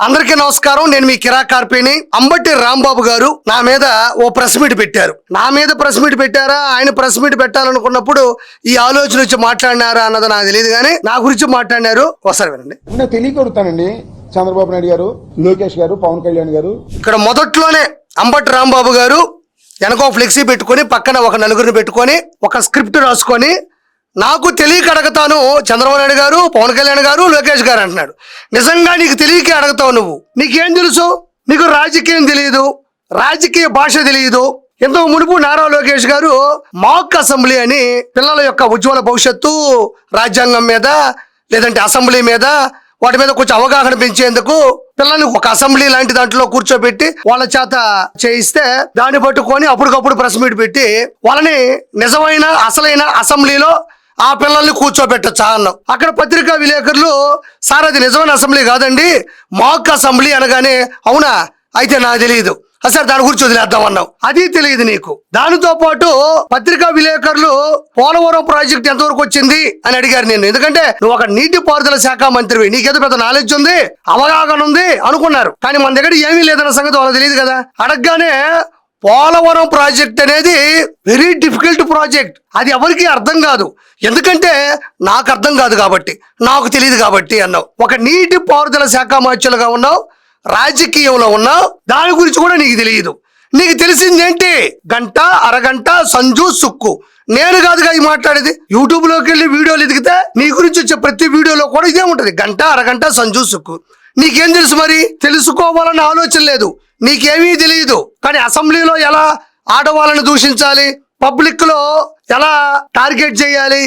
అందరికీ నమస్కారం. నేను మీ కిరా కార్పేని. అంబటి రాంబాబు గారు నా మీద ఓ ప్రెస్ మీట్ పెట్టారు. నా మీద ప్రెస్ మీట్ పెట్టారా, ఆయన ప్రెస్ మీట్ పెట్టాలనుకున్నప్పుడు ఈ ఆలోచన వచ్చి మాట్లాడినారా అన్నది నాకు తెలియదు, కానీ నా గురించి మాట్లాడినారు. ఒకసారి వినండి. నేను తెలియకొడుతానండి. చంద్రబాబు నాయుడు గారు, లోకేష్ గారు, పవన్ కళ్యాణ్ గారు ఇక్కడ మొదట్లోనే అంబటి రాంబాబు గారు వెనక ఫ్లెక్సీ పెట్టుకొని పక్కన ఒక నలుగురిని పెట్టుకొని ఒక స్క్రిప్ట్ రాసుకొని నాకు తెలియక అడగతాను చంద్రబాబు నాయుడు గారు, పవన్ కళ్యాణ్ గారు, లోకేష్ గారు అంటున్నాడు. నిజంగా నీకు తెలియకే అడగతావు నువ్వు? నీకేం తెలుసు? నీకు రాజకీయం తెలియదు, రాజకీయ భాష తెలియదు. ఎంతో మునుపు నారా లోకేష్ గారు మాక్ అసెంబ్లీ అని పిల్లల యొక్క ఉజ్వల భవిష్యత్తు, రాజ్యాంగం మీద లేదంటే అసెంబ్లీ మీద వాటి మీద కొంచెం అవగాహన పెంచేందుకు పిల్లల్ని ఒక అసెంబ్లీ లాంటి దాంట్లో కూర్చోబెట్టి వాళ్ళ చేత చేయిస్తే దాన్ని పట్టుకొని అప్పటికప్పుడు ప్రెస్ మీట్ పెట్టి వాళ్ళని నిజమైన అసలైన అసెంబ్లీలో ఆ పిల్లల్ని కూర్చోబెట్టచ్చా అన్నాం. అక్కడ పత్రికా విలేకరులు సార్ అది నిజమైన అసెంబ్లీ కాదండి, మాక్ అసెంబ్లీ అనగానే అవునా అయితే నాకు తెలియదు, సార్ దాని గురించి వదిలేద్దాం అన్నావు. అది తెలియదు నీకు. దానితో పాటు పత్రికా విలేకరులు పోలవరం ప్రాజెక్ట్ ఎంతవరకు వచ్చింది అని అడిగారు నేను. ఎందుకంటే నువ్వు ఒక నీటిపారుదల శాఖ మంత్రివి, నీకేదో పెద్ద నాలెడ్జ్ ఉంది, అవగాహన ఉంది అనుకున్నారు. కానీ మన దగ్గర ఏమీ లేదన్న సంగతి వాళ్ళకి తెలియదు కదా. అడగగానే పోలవరం ప్రాజెక్ట్ అనేది వెరీ డిఫికల్ట్ ప్రాజెక్ట్, అది ఎవరికి అర్థం కాదు, ఎందుకంటే నాకు అర్థం కాదు కాబట్టి, నాకు తెలియదు కాబట్టి అన్నావు. ఒక నీటి పారుదల శాఖ మంత్రులుగా ఉన్నావు, రాజకీయంలో ఉన్నావు, దాని గురించి కూడా నీకు తెలియదు. నీకు తెలిసిందేంటి? గంట అరగంట సంజు సుక్కు. నేను కాదుగా ఈ మాట్లాడేది. యూట్యూబ్ లోకి వెళ్ళి వీడియోలు ఎదిగితే నీ గురించి వచ్చే ప్రతి వీడియోలో కూడా ఇదే ఉంటది, గంట అరగంట సంజు సుక్కు. నీకేం తెలుసు? మరి తెలుసుకోవాలన్న ఆలోచన లేదు, నీకేమీ తెలియదు. కానీ అసెంబ్లీలో ఎలా ఆడవాళ్ళని దూషించాలి, పబ్లిక్ లో ఎలా టార్గెట్ చేయాలి,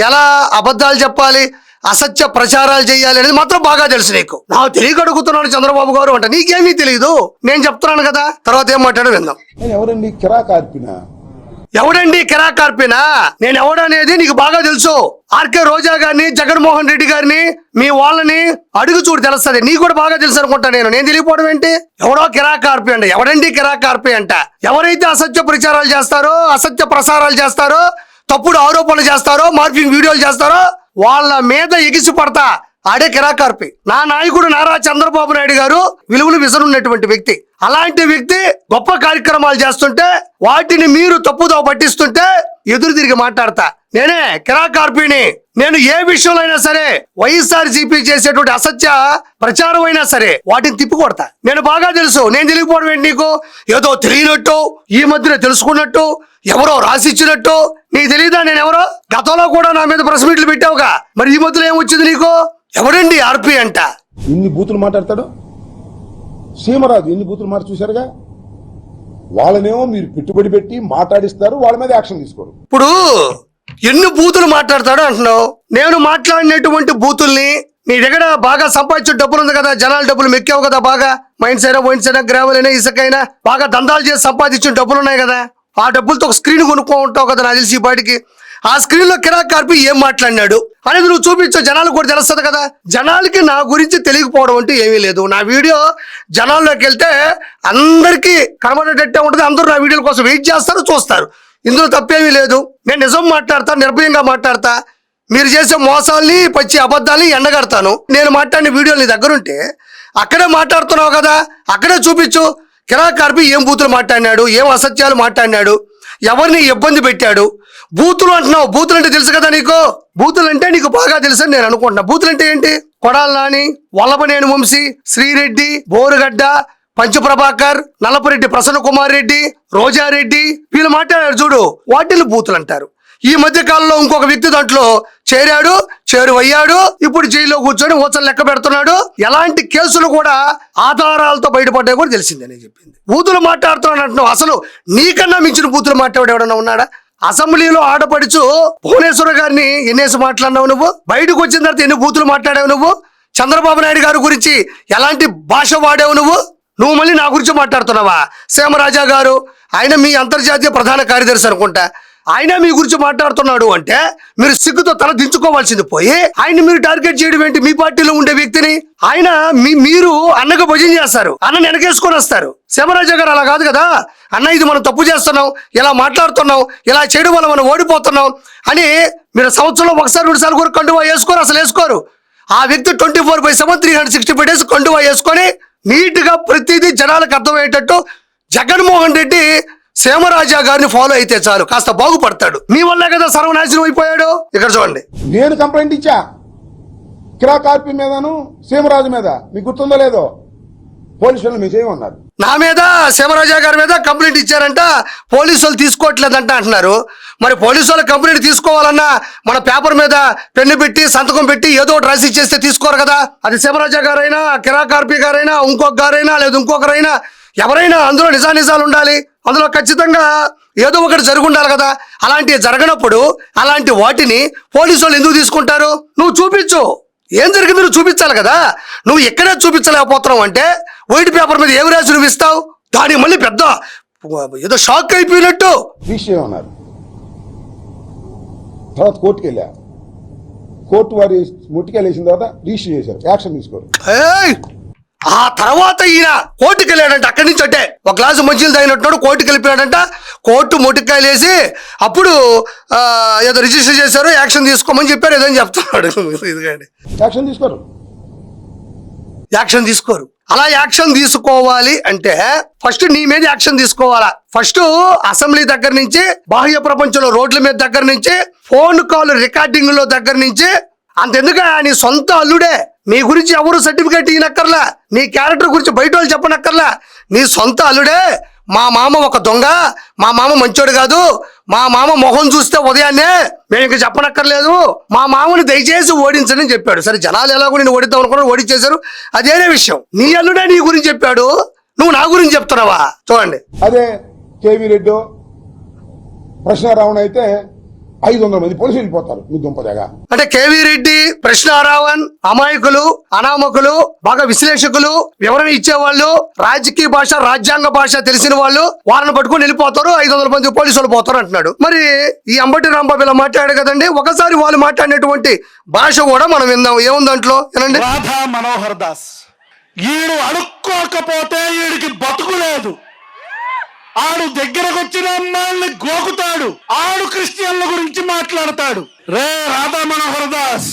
ఎలా అబద్ధాలు చెప్పాలి, అసత్య ప్రచారాలు చేయాలి అనేది మాత్రం బాగా తెలుసు నీకు. నాకు తెలియక అడుగుతున్నాను చంద్రబాబు గారు అంటే నీకేమీ తెలియదు. నేను చెప్తున్నాను కదా, తర్వాత ఏం మాట్లాడో విందాం. ఎవరండి కిరా కార్పినా? ఎవడండి కిరా కార్పినా? నేను ఎవడనేది నీకు బాగా తెలుసు. ఆర్కే రోజా గారిని, జగన్మోహన్ రెడ్డి గారిని, మీ వాళ్ళని అడుగు చూడు తెలుస్తుంది. నీకు కూడా బాగా తెలుసు అనుకుంటా. నేను తెలియపోవడం ఏంటి? ఎవడో కిరా కార్పి అంట. ఎవడండి కిరా కార్పి అంట? ఎవరైతే అసత్య ప్రచారాలు చేస్తారో, అసత్య ప్రసారాలు చేస్తారో, తప్పుడు ఆరోపణలు చేస్తారో, మార్ఫింగ్ వీడియోలు చేస్తారో వాళ్ళ మీద ఎగిసి పడతా ఆడే కిరా కార్పి. నా నాయకుడు నారా చంద్రబాబు నాయుడు గారు విలువలు విసరున్నటువంటి వ్యక్తి. అలాంటి వ్యక్తి గొప్ప కార్యక్రమాలు చేస్తుంటే వాటిని మీరు తప్పుదో పట్టిస్తుంటే ఎదురు తిరిగి మాట్లాడతా. నేనే కిరా కార్పిని. నేను ఏ విషయంలో అయినా సరే వైఎస్ఆర్సీపీ చేసేటువంటి అసత్య ప్రచారం అయినా సరే వాటిని తిప్పికొడతా. నేను బాగా తెలుసు. నేను తెలియకపోవడం ఏంటి నీకు? ఏదో తెలియనట్టు, ఈ మధ్యన తెలుసుకున్నట్టు, ఎవరో రాసిచ్చినట్టు నీకు తెలియదా నేను ఎవరో? గతంలో కూడా నా మీద ప్రెస్ మీట్లు పెట్టావుగా, మరి ఈ మధ్యలో ఏమొచ్చింది నీకు? ఎవడండి ఆర్పి అంట? ఇన్ని బూతులు మాట్లాడతాడు సీమరాజు. ఎన్ని బూతులు మాట చూశారుగా. వాళ్ళనేమో మీరు పెట్టుబడి పెట్టి మాట్లాడిస్తారు, వాళ్ళ మీద యాక్షన్ తీసుకోరు. ఇప్పుడు ఎన్ని బూతులు మాట్లాడతాడు అంటున్నావు. నేను మాట్లాడినటువంటి బూతుల్ని నీ దగ్గర బాగా సంపాదించిన డబ్బులు ఉంది కదా, జనాల డబ్బులు మెక్కావు కదా, బాగా మైన్స్ అయినా, వైన్స్ అయినా, గ్రావెల్ అయినా, ఇసుకైనా బాగా దందాలు చేసి సంపాదించిన డబ్బులు ఉన్నాయి కదా, ఆ డబ్బులతో ఒక స్క్రీన్ కొనుక్కో ఉంటావు కదా నాకు తెలిసి. పాటికి ఆ స్క్రీన్ లో కిరా కార్పి ఏం మాట్లాడినాడు అనేది నువ్వు చూపించు, జనాలకు కూడా తెలుస్తుంది కదా. జనాలకి నా గురించి తెలియకపోవడం అంటే ఏమీ లేదు. నా వీడియో జనాల్లోకి వెళ్తే అందరికీ కనబడేటట్టే ఉంటుంది. అందరూ నా వీడియోల కోసం వెయిట్ చేస్తారు, చూస్తారు. ఇందులో తప్పేమీ లేదు. నేను నిజం మాట్లాడతా, నిర్భయంగా మాట్లాడతా. మీరు చేసే మోసాల్ని, పచ్చి అబద్ధాలని ఎండగడతాను. నేను మాట్లాడిన వీడియోలు నీ దగ్గర ఉంటే అక్కడే మాట్లాడుతున్నావు కదా, అక్కడే చూపించు. కిరా కార్పి ఏం బూతులు మాట్లాడినాడు, ఏం అసత్యాలు మాట్లాడినాడు, ఎవరిని ఇబ్బంది పెట్టాడు. బూతులు అంటున్నావు. బూతులు అంటే తెలుసు కదా నీకు. బూతులు అంటే నీకు బాగా తెలుసు అని నేను అనుకుంటున్నా. బూతులు అంటే ఏంటి? కొడాలి నాని, వల్లభనేని వంశీ, శ్రీరెడ్డి, బోరుగడ్డ, పంచప్రభాకర్, నల్లపురెడ్డి ప్రసన్న కుమార్ రెడ్డి, రోజారెడ్డి వీళ్ళు మాట్లాడారు చూడు, వాటిని బూతులు అంటారు. ఈ మధ్య కాలంలో ఇంకొక వ్యక్తి దాంట్లో చేరాడు, చేరువయ్యాడు, ఇప్పుడు జైల్లో కూర్చొని ఓచలు లెక్క పెడుతున్నాడు. ఎలాంటి కేసులు కూడా ఆధారాలతో బయటపడ్డా కూడా తెలిసిందని చెప్పింది. బూతులు మాట్లాడుతున్నాడు అంటున్నావు. అసలు నీకన్నా మించిన బూతులు మాట్లాడే ఎవడన్నా ఉన్నాడా? అసెంబ్లీలో ఆడపడుచు భువనేశ్వర గారిని ఎన్నేసి మాట్లాడినావు నువ్వు? బయటకు వచ్చిన తర్వాత ఎన్ని బూతులు మాట్లాడావు నువ్వు? చంద్రబాబు నాయుడు గారి గురించి ఎలాంటి భాష వాడావు నువ్వు? నువ్వు మళ్ళీ నా గురించి మాట్లాడుతున్నావా? సీమరాజా గారు, ఆయన మీ అంతర్జాతీయ ప్రధాన కార్యదర్శి అనుకుంటా, ఆయన మీ గురించి మాట్లాడుతున్నాడు అంటే మీరు సిగ్గుతో తల దించుకోవాల్సింది పోయి ఆయన్ని మీరు టార్గెట్ చేయడం ఏంటి? మీ పార్టీలో ఉండే వ్యక్తిని ఆయన మీరు అన్నకు భజన చేస్తారు, అన్నని వెనకేసుకొని వస్తారు. సీమరాజా గారు అలా కాదు కదా. అన్న ఇది మనం తప్పు చేస్తున్నాం, ఇలా మాట్లాడుతున్నాం, ఇలా చేయడం వల్ల మనం ఓడిపోతున్నాం అని మీరు సంవత్సరంలో ఒకసారి 2 సార్లు కూడా కండువా వేసుకోరు, అసలు వేసుకోరు. ఆ వ్యక్తి 24/7 365 days కండువా వేసుకొని నీట్ గా ప్రతిదీ జనాలకు అర్థమయ్యేటట్టు జగన్మోహన్ రెడ్డి సీమరాజా గారిని ఫాలో అయితే చాలు కాస్త బాగుపడతాడు. మీ వల్లే కదా సర్వనాశనం అయిపోయాడు. ఇక్కడ చూడండి, నేను కంప్లైంట్ ఇచ్చా కిరాకార్పి మీదను సీమరాజు మీద, మీకు గుర్తుందో లేదో, పోలీసులు మీరు చేయమన్నారు. నా మీద సీమరాజా గారి మీద కంప్లైంట్ ఇచ్చారంట, పోలీసు వాళ్ళు తీసుకోవట్లేదంట అంటున్నారు. మరి పోలీసు వాళ్ళు కంప్లైంట్ తీసుకోవాలన్నా మన పేపర్ మీద పెన్ను పెట్టి సంతకం పెట్టి ఏదో ఒకటి రాసి ఇచ్చేస్తే తీసుకోరు కదా. అది సీమరాజా గారైనా, కిరాకార్పి గారైనా, ఇంకొక గారైనా, లేదా ఇంకొకరైనా, ఎవరైనా అందులో నిజాలు ఉండాలి. అందులో ఖచ్చితంగా ఏదో ఒకటి జరిగి ఉండాలి కదా. అలాంటివి జరగనప్పుడు అలాంటి వాటిని పోలీసు వాళ్ళు ఎందుకు తీసుకుంటారు? నువ్వు చూపించు, ఏం జరిగింది నువ్వు చూపించాలి కదా. నువ్వు ఎక్కడే చూపించలేకపోతున్నావు అంటే వైట్ పేపర్ మీద ఏమి రాసి చూపిస్తావు? దానికి మళ్ళీ పెద్ద ఏదో షాక్ అయిపోయినట్టు విషయం అన్నారు. తర్వాత కోర్టుకు వెళ్ళా, కోర్టు వారి ముట్టికెళ్ళి వేసిన తర్వాత రిజిస్టర్ చేశారు, యాక్షన్ తీసుకోరు. ఏయ్! ఆ తర్వాత ఈయన కోర్టుకి వెళ్ళాడంట. అక్కడి నుంచి అంటే ఒక గ్లాసు మంచిలు తాగినట్టున్నాడు, కోర్టుకి వెళ్ళిపోయాడంట. కోర్టు మొట్టికాయలు వేసి అప్పుడు ఏదో రిజిస్టర్ చేశారు, యాక్షన్ తీసుకోమని చెప్పారు, ఏదో చెప్తున్నాడు. ఇదిగండి, యాక్షన్ తీసుకోరు. యాక్షన్ తీసుకోరు. అలా యాక్షన్ తీసుకోవాలి అంటే ఫస్ట్ నీ మీద యాక్షన్ తీసుకోవాలా. ఫస్ట్ అసెంబ్లీ దగ్గర నుంచి, బాహ్య ప్రపంచంలో రోడ్ల మీద దగ్గర నుంచి, ఫోన్ కాల్ రికార్డింగ్ లో దగ్గర నుంచి, అంతెందుక నీ సొంత అల్లుడే, నీ గురించి ఎవరు సర్టిఫికేట్ ఇవ్వనక్కర్లా, నీ క్యారెక్టర్ గురించి బయట వాళ్ళు చెప్పనక్కర్లా, నీ సొంత అల్లుడే మా మామ ఒక దొంగ, మా మామ మంచోడు కాదు, మా మామ మొహం చూస్తే ఉదయాన్నే మేము ఇంక చెప్పనక్కర్లేదు, మా మామని దయచేసి ఓడించని చెప్పాడు. సరే, జనాలు ఎలాగో నేను ఓడిద్దాం అనుకున్నా, ఓడించేశారు, అదేనే విషయం. నీ అల్లుడే నీ గురించి చెప్పాడు, నువ్వు నా గురించి చెప్తున్నావా? చూడండి, అదే కేవీ రెడ్డి ప్రశ్నారావణ అయితే 500 మంది పోలీసులు వెళ్ళిపోతారు మీ దుంపదగా. అంటే కేవీ రెడ్డి, ప్రశ్నారావణ్ అమాయకులు, అనామకులు, బాగా విశ్లేషకులు, వివరణ ఇచ్చేవాళ్ళు, రాజకీయ భాష, రాజ్యాంగ భాష తెలిసిన వాళ్ళు, వాళ్ళని పట్టుకుని వెళ్ళిపోతారు, 500 మంది పోలీసులు పోతారు అంటున్నాడు. మరి ఈ అంబటి రాంబాబు ఇలా మాట్లాడాడు కదండి, ఒకసారి వాళ్ళు మాట్లాడినటువంటి భాష కూడా మనం విందాం. ఏముంది దాంట్లో వినండి. రాధా మనోహర్ దాస్, ఈడు అడుక్కోకపోతే ఈడికి బతుకులేదు, ఆడు దగ్గరకు వచ్చిన అమ్మాయిల్ని గోకుతాడు, ఆడు క్రిస్టియన్ల గురించి మాట్లాడతాడు. రే రాధా మనోహర్ దాస్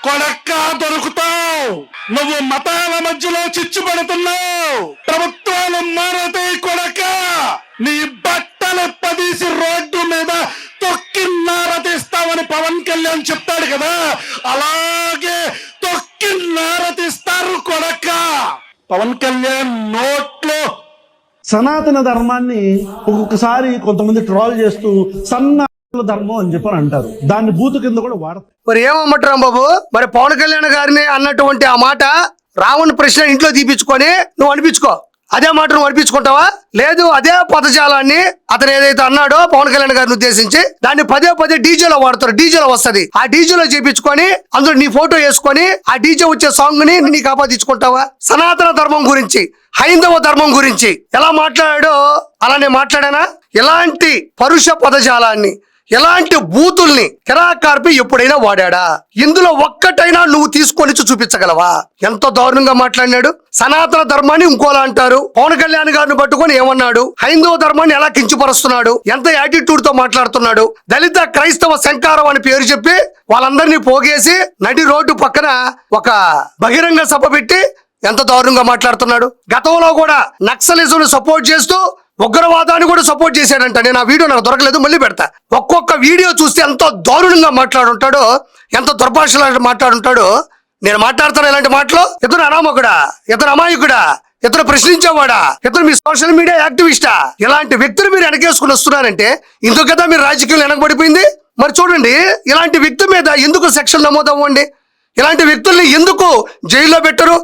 కొడక్క దొరుకుతావు, నువ్వు మతాల మధ్యలో చిచ్చు పెడుతున్నావు, ప్రభుత్వాలు మారతాయి కొడక, నీ బట్టలు పదీసి రోడ్డు మీద తొక్కి నారతీస్తావని పవన్ కళ్యాణ్ చెప్తాడు కదా, అలాగే తొక్కి నారతీస్తారు కొడక. పవన్ కళ్యాణ్ నోట్లో సనాతన ధర్మాన్ని ఒక్కొక్కసారి కొంతమంది ట్రోల్ చేస్తూ సన్న ధర్మం అని చెప్పని అంటారు, దాన్ని బూతు కింద కూడా వాడతారు. మరి ఏమమ్మట రాంబాబు, మరి పవన్ కళ్యాణ్ గారిని అన్నటువంటి ఆ మాట రావణ్ ప్రశ్న ఇంట్లో తీపించుకొని నువ్వు అనిపించుకో, అదే మాట నువ్వు అనిపించుకుంటావా? లేదు, అదే పదజాలాన్ని అతను ఏదైతే అన్నాడో పవన్ కళ్యాణ్ గారిని ఉద్దేశించి దాన్ని పదే డీజేలో వాడతారు, డీజేలో వస్తది, ఆ డీజేలో చేపించుకొని అందులో నీ ఫోటో వేసుకొని ఆ డీజే వచ్చే సాంగ్ ని నీకు ఆపాదించుకుంటావా? సనాతన ధర్మం గురించి, హైందవ ధర్మం గురించి ఎలా మాట్లాడాడో అలానే మాట్లాడానా? ఎలాంటి పరుష పదజాలాన్ని, ఎలాంటి బూతుల్ని కిరాకార్పి ఎప్పుడైనా వాడా? ఇందులో ఒక్కటైనా నువ్వు తీసుకొని చూపించగలవా? ఎంత దారుణంగా మాట్లాడినాడు. సనాతన ధర్మాన్ని ఇంకోలా అంటారు. పవన్ కళ్యాణ్ గారిని పట్టుకొని ఏమన్నాడు? హైందవ ధర్మాన్ని ఎలా కించపరుస్తున్నాడు, ఎంత యాటిట్యూడ్ తో మాట్లాడుతున్నాడు. దళిత క్రైస్తవ శంకారం అని పేరు చెప్పి వాళ్ళందరినీ పోగేసి నడి రోడ్డు పక్కన ఒక బహిరంగ సభ పెట్టి ఎంత దారుణంగా మాట్లాడుతున్నాడు. గతంలో కూడా నక్సలిజం సపోర్ట్ చేస్తూ ఉగ్రవాదాన్ని కూడా సపోర్ట్ చేశాడంట. నేను ఆ వీడియో నాకు దొరకలేదు, మళ్ళీ పెడతా. ఒక్కొక్క వీడియో చూస్తే ఎంత దారుణంగా మాట్లాడుంటాడో, ఎంత దుర్భాషలు మాట్లాడుంటాడో. నేను మాట్లాడతాను ఇలాంటి మాటలు. ఇతను అనామకుడా, ఇతను అమాయకుడా, ఇతను ప్రశ్నించేవాడా, ఇతను మీ సోషల్ మీడియా యాక్టివిస్టా? ఇలాంటి వ్యక్తులు మీరు వెనకేసుకుని వస్తున్నారంటే ఇందుకు కదా మీరు రాజకీయాలు వెనకబడిపోయింది. మరి చూడండి, ఇలాంటి వ్యక్తి మీద ఎందుకు సెక్షన్ నమోదవ్వండి? ఇలాంటి వ్యక్తుల్ని ఎందుకు జైల్లో పెట్టరు?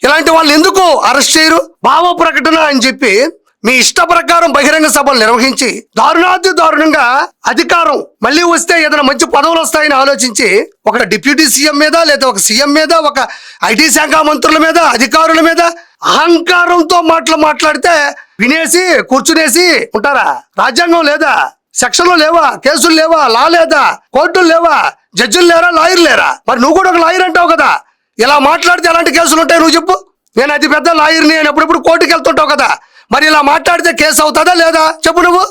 ఇలాంటి వాళ్ళు ఎందుకు అరెస్ట్ చేయరు? భావ ప్రకటన అని చెప్పి మీ ఇష్ట ప్రకారం బహిరంగ సభలు నిర్వహించి దారుణంగా అధికారం మళ్ళీ వస్తే ఏదైనా మంచి పదవులు వస్తాయని ఆలోచించి ఒక డిప్యూటీ సీఎం మీద, లేదా ఒక సీఎం మీద, ఒక ఐటీ శాఖ మంత్రుల మీద, అధికారుల మీద అహంకారంతో మాట్లాడితే వినేసి కూర్చునేసి ఉంటారా? రాజ్యాంగం లేదా? సెక్షన్లు లేవా? కేసులు లేవా? లా లేదా? కోర్టులు లేవా? జడ్జిలు లేరా? లాయర్లు లేరా? మరి నువ్వు కూడా ఒక లాయర్ అంటావు కదా, ఇలా మాట్లాడితే ఎలాంటి కేసులు ఉంటాయి నువ్వు చెప్పు. నేను అతి పెద్ద లాయర్ని, నేను ఎప్పుడెప్పుడు కోర్టుకి వెళ్తుంటావు కదా, మరి ఇలా మాట్లాడితే కేసు అవుతుందా లేదా చెప్పు నువ్వు.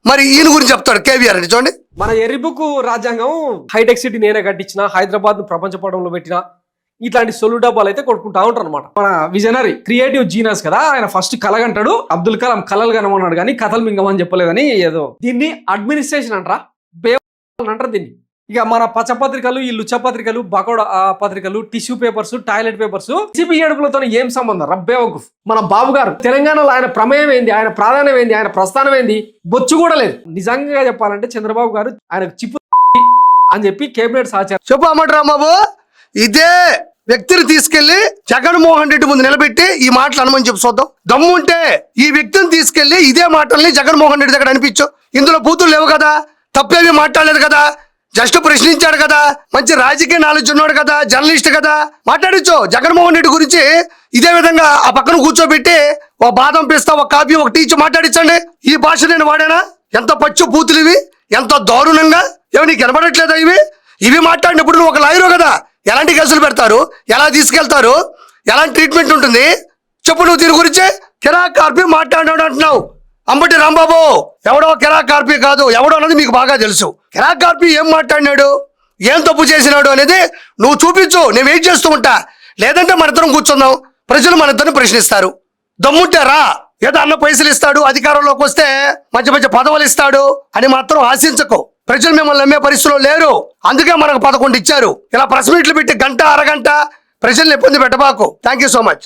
మరి ఈయన గురించి చెప్తాడు కేవీఆర్ అని. చూడండి, మన ఎర్రిబుక్ రాజ్యాంగం హైటెక్ సిటీ నేనే కట్టించిన, హైదరాబాద్ ను ప్రపంచ పటంలో పెట్టిన, ఇట్లాంటి సొల్లు డబ్బాలు అయితే కొట్టుకుంటా ఉంటారు అనమాట. మన విజనరీ క్రియేటివ్ జీనస్ కదా, ఆయన ఫస్ట్ కలగంటాడు. అబ్దుల్ కలాం కలలు కనమన్నాడు కానీ కథలు మింగమని చెప్పలేదని ఏదో. దీన్ని అడ్మినిస్ట్రేషన్ అంటారా, అంటారు దీన్ని. ఇక మన పచ్చపత్రికలు, ఈ లుచ్చ పత్రికలు, బకోడ పత్రికలు, tissue papers, toilet papers, CP ఏడుపులతో ఏం సంబంధం? రబ్బే వకుఫ్. మన బాబు గారు తెలంగాణలో ఆయన ప్రమేయం ఏంది, ఆయన ప్రాధాన్యం ఏంది, ఆయన ప్రస్థానం ఏంది, బొచ్చు కూడా లేదు. నిజంగా చెప్పాలంటే చంద్రబాబు గారు ఆయన చిప్పు అని చెప్పి కేబినెట్ సహచారం. చెప్పు అమ్మటి రాంబాబు, ఇదే వ్యక్తిని తీసుకెళ్లి జగన్మోహన్ రెడ్డి ముందు నిలబెట్టి ఈ మాటలు అనమని చెప్పి చూద్దాం. దమ్ము ఉంటే ఈ వ్యక్తిని తీసుకెళ్లి ఇదే మాటల్ని జగన్మోహన్ రెడ్డి దగ్గర అనిపించు. ఇందులో బూతులు లేవు కదా, తప్పేమీ మాట్లాడలేదు కదా, జస్ట్ ప్రశ్నించాడు కదా, మంచి రాజకీయ నాలెడ్జ్ ఉన్నాడు కదా, జర్నలిస్ట్ కదా, మాట్లాడచ్చు. జగన్మోహన్ రెడ్డి గురించి ఇదే విధంగా ఆ పక్కన కూర్చోబెట్టి ఒక బాదం పిస్తా, ఒక కాఫీ, ఒక టీ ఇచ్చి మాట్లాడించండి. ఈ భాష నేను వాడానా? ఎంత పచ్చు బూతులు ఇవి, ఎంత దారుణంగా. ఏమి నీకు కనబడట్లేదా ఇవి? ఇవి మాట్లాడినప్పుడు నువ్వు ఒక లాయరు కదా, ఎలాంటి కేసులు పెడతారు, ఎలా తీసుకెళ్తారు, ఎలాంటి ట్రీట్మెంట్ ఉంటుంది చెప్పు. నువ్వు దీని గురించి కిరాక్ కార్పి మాట్లాడినాడు అంటున్నావు. అంబటి రాంబాబు ఎవడో కిరాక్ కార్పి కాదు, ఎవడో అన్నది మీకు బాగా తెలుసు. కిరాక్ కార్పి ఏం మాట్లాడినాడు, ఏం తప్పు చేసినాడు అనేది నువ్వు చూపించు, నేను వెయిట్ చేస్తూ ఉంటా. లేదంటే మన ఇద్దరం కూర్చుందాం, ప్రజలు మన ఇద్దరిని ప్రశ్నిస్తారు. దమ్ముంటారా? ఏదో అన్న పైసలు ఇస్తాడు, అధికారంలోకి వస్తే మధ్య మధ్య పదవులు ఇస్తాడు అని మాత్రం ఆశించకు. ప్రజలు మిమ్మల్ని నమ్మే పరిస్థితిలో లేరు, అందుకే మనకు 11 ఇచ్చారు. ఇలా ప్రెస్ మీట్లు పెట్టి గంట అరగంట ప్రజల్ని ఇబ్బంది పెట్టబాకు. Thank you so much.